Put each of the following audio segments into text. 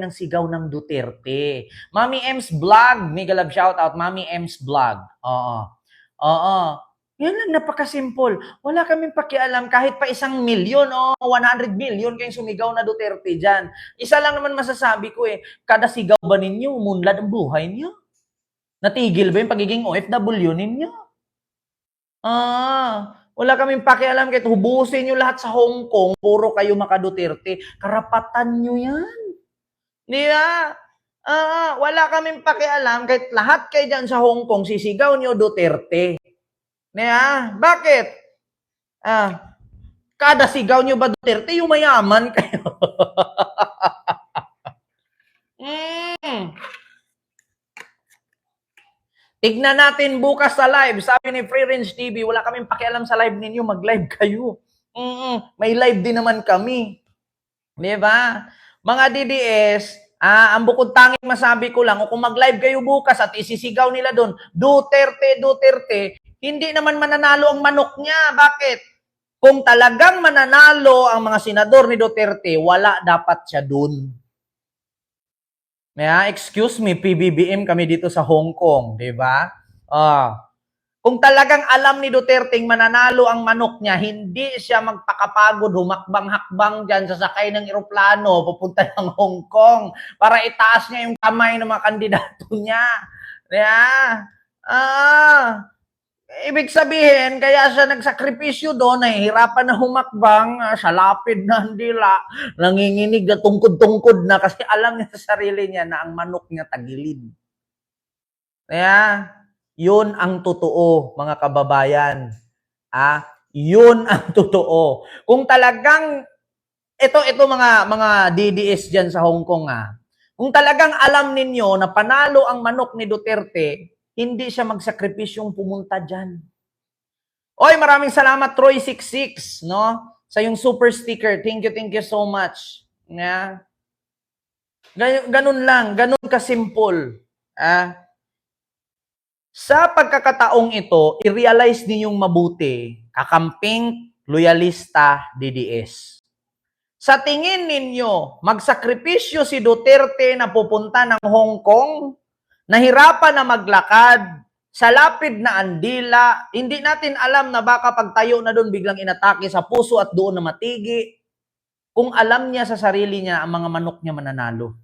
ng sigaw ng Duterte. Mami Ems Vlog, mega love shoutout, Mami Ems Vlog. Oo. Oo. Yan lang, napakasimple. Wala kaming pakialam kahit pa 1,000,000 o 100 million kayong sumigaw na Duterte dyan. Isa lang naman masasabi ko kada sigaw ba ninyo, umunlad ang buhay niyo? Natigil ba yung pagiging OFW ninyo? Wala kaming pakialam kahit hubusin nyo lahat sa Hong Kong, puro kayo maka-Duterte. Karapatan nyo yan. Di ba? Wala kaming pakialam kahit lahat kayo dyan sa Hong Kong, sisigaw nyo Duterte. Di ba? Bakit? Kada sigaw nyo ba Duterte, yung mayaman kayo. Tignan natin bukas sa live. Sabi ni Free Range TV, wala kaming pakialam sa live ninyo, mag-live kayo. May live din naman kami. Di ba? Mga DDS, ang bukod tanging masabi ko lang, kung mag-live kayo bukas at isisigaw nila doon, Duterte, Duterte, hindi naman mananalo ang manok niya. Bakit? Kung talagang mananalo ang mga senador ni Duterte, wala dapat siya doon. Excuse me, PBBM kami dito sa Hong Kong, di ba? Kung talagang alam ni Duterte mananalo ang manok niya, hindi siya magpakapagod, humakbang-hakbang dyan, sasakay ng eroplano, pupunta ng Hong Kong, para itaas niya yung kamay ng mga kandidato niya. Ibig sabihin, kaya siya nagsakripisyo doon, nahihirapan na humakbang, sa lapid na dila, nanginginig na tungkod-tungkod na kasi alam niya sa sarili niya na ang manok niya tagilid. Kaya, yun ang totoo, mga kababayan. Yun ang totoo. Kung talagang, ito mga DDS dyan sa Hong Kong, kung talagang alam ninyo na panalo ang manok ni Duterte, hindi siya magsakripisyong pumunta dyan. Oy, maraming salamat, Troy66, no? Sa yung super sticker. Thank you so much. Ganun lang, ganun kasimple. Sa pagkakataong ito, i-realize ninyong mabuti, kakamping, loyalista, DDS. Sa tingin ninyo, magsakripisyo si Duterte na pupunta ng Hong Kong, nahirapan na maglakad, sa lapid na andila, hindi natin alam na baka pagtayo na doon biglang inatake sa puso at doon na matigi, kung alam niya sa sarili niya ang mga manok niya mananalo.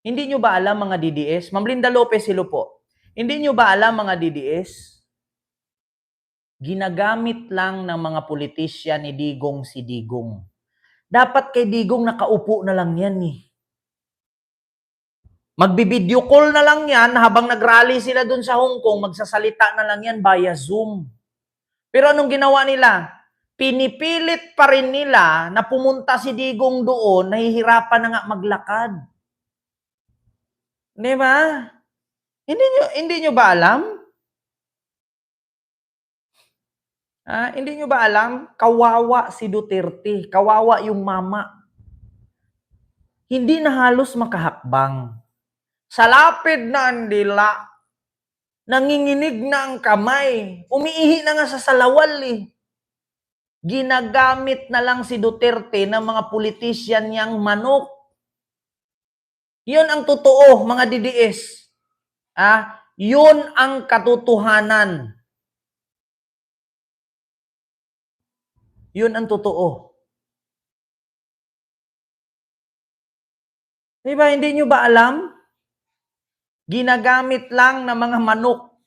Hindi nyo ba alam mga DDS? Ma'am Linda Lopez, hello po. Hindi nyo ba alam mga DDS? Ginagamit lang ng mga politisyan ni Digong si Digong. Dapat kay Digong nakaupo na lang yan Magbibideo call na lang yan habang nagrally sila dun sa Hong Kong, magsasalita na lang yan via Zoom. Pero anong ginawa nila? Pinipilit pa rin nila na pumunta si Digong doon, nahihirapan na nga maglakad. Di ba? Hindi nyo ba alam? Hindi nyo ba alam? Kawawa si Duterte. Kawawa yung mama. Hindi na halos makahakbang. Sa lapid na andila, nanginginig na ang kamay. Umiihi na nga sa salawal Ginagamit na lang si Duterte ng mga politisyan niyang manok. Yun ang totoo, mga DDS. Yun ang katotohanan. Yun ang totoo. Diba, hindi nyo ba alam? Ginagamit lang ng mga manok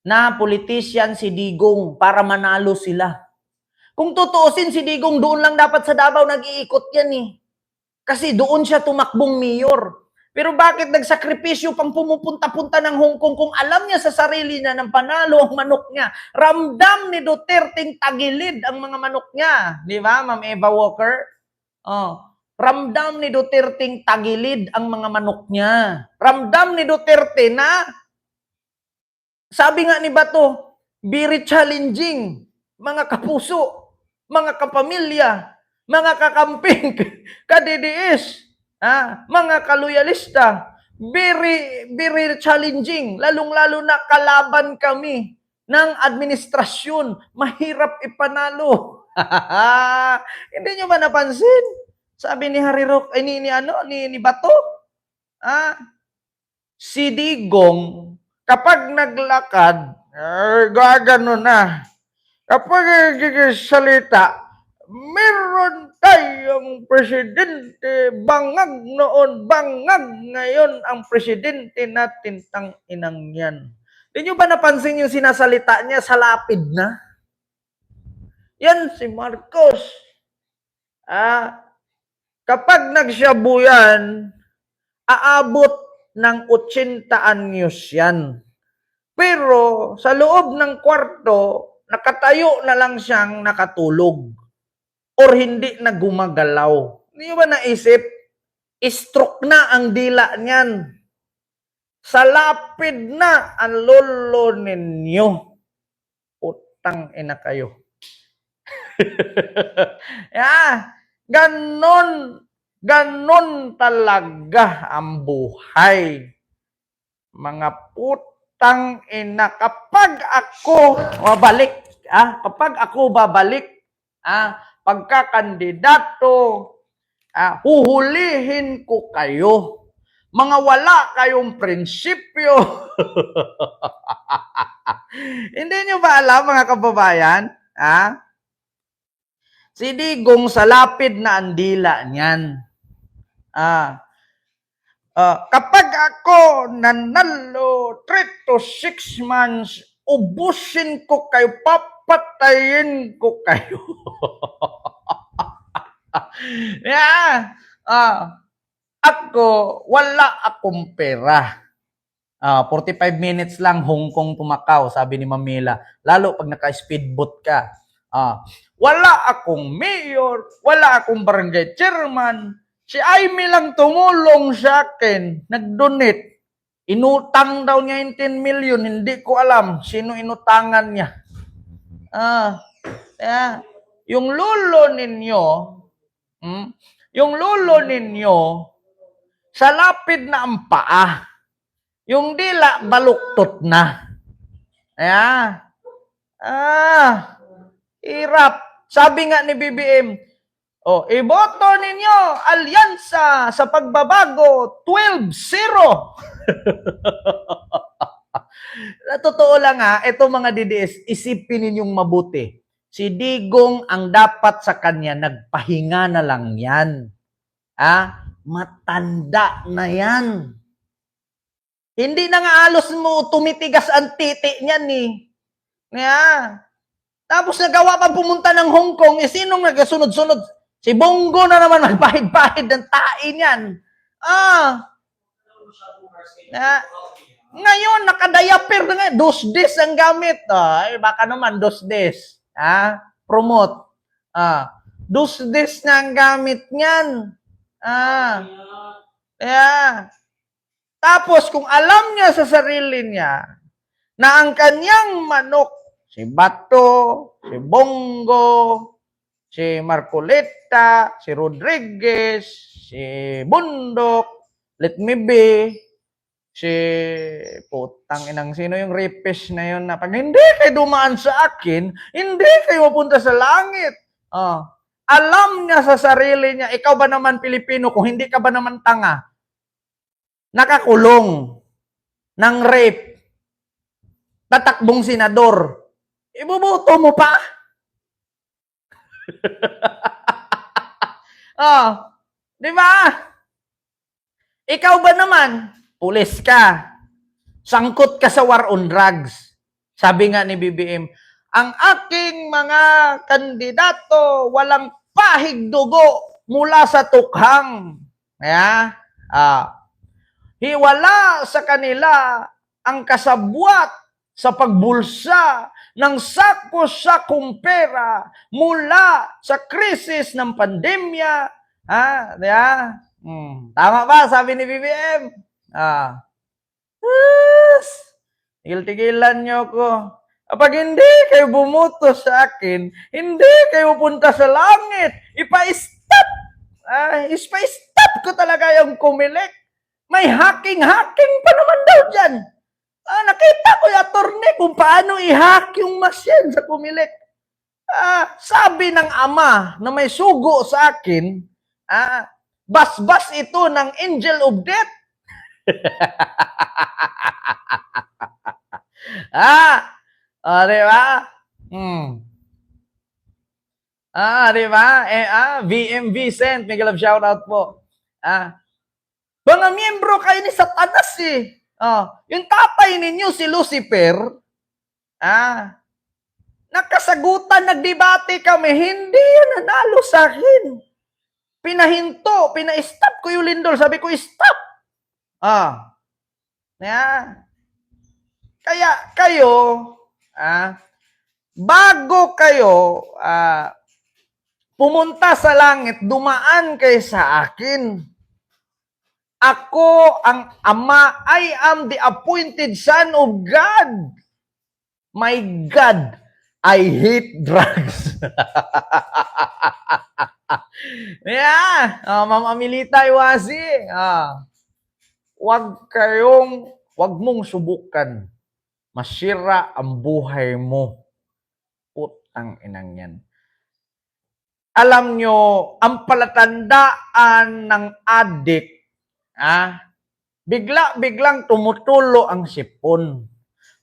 na politician si Digong para manalo sila. Kung tutuusin si Digong, doon lang dapat sa Davao nag-iikot yan Kasi doon siya tumakbong mayor. Pero bakit nagsakripisyo pang pumupunta-punta ng Hong Kong kung alam niya sa sarili niya ng panalo ang manok niya? Ramdam ni Duterte tagilid ang mga manok niya. Di ba, Ma'am Eva Walker? Ramdam ni Duterte tagilid ang mga manok niya. Ramdam ni Duterte na, sabi nga ni Bato, very challenging, mga kapuso, mga kapamilya, mga kakamping, ka-DDS, mga kaloyalista, very, very challenging, lalong-lalo na kalaban kami ng administrasyon, mahirap ipanalo. Hindi nyo ba napansin? Sabi ni Harirok, ay ni Bato, si Digong, kapag naglakad, gagano na. Kapag salita, meron tayong presidente, bangag noon, bangag ngayon ang presidente natin, tang inang yan. Di nyo ba napansin yung sinasalita niya sa lapid na? Yan si Marcos. Kapag nagsyabu yan, aabot ng 80 anyos yan. Pero sa loob ng kwarto, nakatayo na lang siyang nakatulog or hindi na gumagalaw. Hindi ba naisip? Stroke na ang dila niyan. Sa lapid na ang lolo ninyo. Utang ina kayo. Ganon talaga ang buhay. Mga putang ina, kapag ako babalik, pagkakandidato, huhulihin ko kayo. Mga wala kayong prinsipyo. Hindi nyo ba alam, mga kababayan? Si Digong sa lapid na ang dila niyan. Kapag ako nanalo 3 to 6 months, ubusin ko kayo, papatayin ko kayo. Ako, wala akong pera. 45 minutes lang Hong Kong to Macau, sabi ni Mamila. Lalo pag naka-speedboat ka. Wala akong mayor, wala akong barangay chairman. Si Aimee lang tumulong sa akin, nag-donate. Inutang daw niya yung 10 million, hindi ko alam sino inutangan niya. Yung lolo ninyo, sa lapid na ang paa, yung dila baluktot na. Hirap. Sabi nga ni BBM, iboto ninyo, alyansa sa pagbabago, 12-0. Totoo lang ito mga DDS, isipin ninyong mabuti. Si Digong ang dapat sa kanya, nagpahinga na lang yan. Matanda na yan. Hindi na nga halos mo tumitigas ang titi niyan Tapos nagawa pa pumunta ng Hong Kong, sinong nagasunod-sunod? Si Bongo na naman magpahid-pahid ng tae niyan. Ngayon, nakadayapir na nga. 2 days ang gamit. Baka naman 2 days. Promote. 2 days na ang gamit niyan. Tapos, kung alam niya sa sarili niya na ang kanyang manok, si Bato, si Bongo, si Marcoleta, si Rodriguez, si Bundok, Let Me Be, si putang inang sino yung rapist na yun na pag hindi kayo dumaan sa akin, hindi kayo mapunta sa langit. Alam niya sa sarili niya, ikaw ba naman Pilipino, kung hindi ka ba naman tanga, nakakulong ng rape, tatakbong senador, ibubuto mo pa? Di ba? Ikaw ba naman, pulis ka, sangkot ka sa war on drugs. Sabi nga ni BBM, ang aking mga kandidato walang pahig dugo mula sa tukhang. Hiwala sa kanila ang kasabwat sa pagbulsa ng sako-sakong pera mula sa krisis ng pandemya. Tama ba, sabi ni BBM? Tigil-tigilan niyo ko. Kapag hindi kayo bumuto sa akin, hindi kayo punta sa langit. Ipa-stop. Ipa-stop ko talaga yung Comelec. May hacking pa naman daw dyan. Nakita ko yung attorney kung paano i-hack yung machine sa Comelec. Sabi ng ama na may sugo sa akin, Basbas ito ng angel of death. Di ba? Di ba? VM Vicent, may galab shoutout po. Mga miyembro kayo ni Satanas eh. Yung tatay ninyo si Lucifer, nakasagutan, nagdebate kami, hindi yan nanalo sa akin. Pinahinto, pina-stop ko yung lindol. Sabi ko, stop. Kaya kayo, bago kayo pumunta sa langit, dumaan kayo sa akin. Ako ang Ama, I am the appointed Son of God. My God, I hate drugs. Ma'am Amilita Iwasi, wag mong subukan. Masira ang buhay mo. Putang inang yan. Alam nyo, ang palatandaan ng addict, biglang tumutulo ang sipon.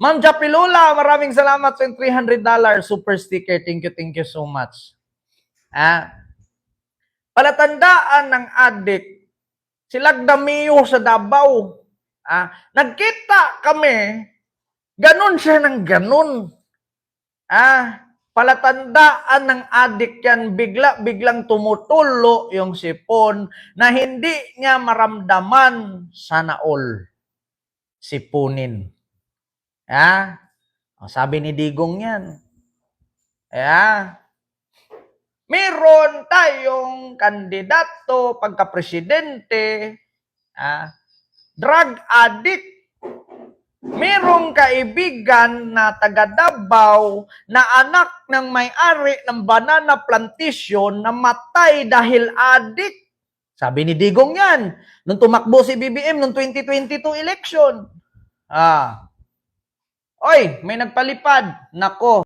Ma'am Japilula, maraming salamat sa $300 super sticker. Thank you so much. Palatandaan ng addict, silagdamiyo sa Davao. Nagkita kami, ganun siya ng ganun. Palatandaan ng addict yan, biglang tumutulo yung sipon na hindi niya maramdaman sana all. Sipunin. Sabi ni Digong yan. Meron tayong kandidato pagka-presidente, drug addict. Merong kaibigan na taga Davao na anak ng may-ari ng banana plantation na matay dahil addict. Sabi ni Digong yan, nung tumakbo si BBM nung 2022 election. Oy, may nagpalipad. Nako,